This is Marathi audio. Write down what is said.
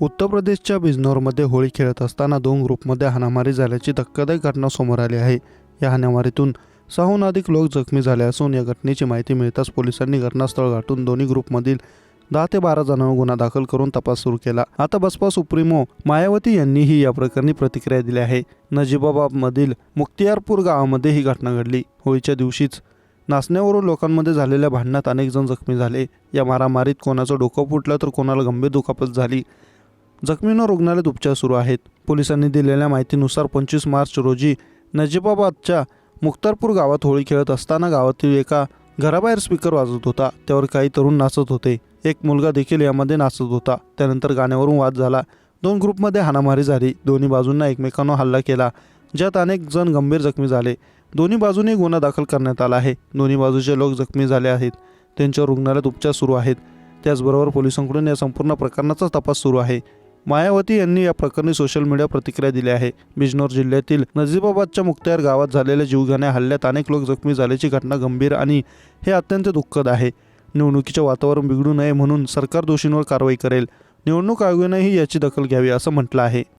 उत्तर प्रदेशच्या बिजनौरमध्ये होळी खेळत असताना 2 ग्रुपमध्ये हाणामारी झाल्याची धक्कादायक घटना समोर आली आहे। या हाणामारीतून 6हून अधिक लोक जखमी झाले असून या घटनेची माहिती मिळताच पोलिसांनी घटनास्थळ गाठून दोन्ही ग्रुपमधील 10 ते 12 जणांवर गुन्हा दाखल करून तपास सुरू केला। आता बसपा सुप्रीमो मायावती यांनीही या प्रकरणी प्रतिक्रिया दिली आहे। नजीबाबादमधील मुक्तियारपूर गावामध्ये ही घटना घडली। होळीच्या दिवशीच नाचण्यावरून लोकांमध्ये झालेल्या भांडणात अनेक जण जखमी झाले। या मारामारीत कोणाचं डोकं फुटलं तर कोणाला गंभीर दुखापत झाली। जखमींवर रुग्णालयात उपचार सुरू आहेत। पोलिसांनी दिलेल्या माहितीनुसार 25 मार्च रोजी नजीबाबादच्या मुक्तारपूर गावात होळी खेळत असताना गावातील एका घराबाहेर स्पीकर वाजत होता। त्यावर काही तरुण नाचत होते। एक मुलगा देखील यामध्ये नाचत होता। त्यानंतर गाण्यावरून वाद झाला। 2 ग्रुपमध्ये हाणामारी झाली। दोन्ही बाजूंना एकमेकांवर हल्ला केला, ज्यात अनेक जण गंभीर जखमी झाले। दोन्ही बाजूंनी गुन्हा दाखल करण्यात आला आहे। दोन्ही बाजूचे लोक जखमी झाले आहेत। त्यांच्यावर रुग्णालयात उपचार सुरू आहेत। त्याचबरोबर पोलिसांकडून या संपूर्ण प्रकरणाचा तपास सुरू आहे। मायावती यांनी या प्रकरणी सोशल मीडिया प्रतिक्रिया दिली आहे। बिजनौर जिल्ह्यातील नजीबाबादच्या मुक्तार गावात झालेल्या जीवघेण्या हल्ल्यात अनेक लोक जखमी झाल्याची घटना गंभीर आणि हे अत्यंत दुःखद आहे। निवडणुकीचे वातावरण बिघडू नये म्हणून सरकार दोषींवर कारवाई करेल। निवडणूक आयोगानेही याची दखल घ्यावी असं म्हटलं आहे।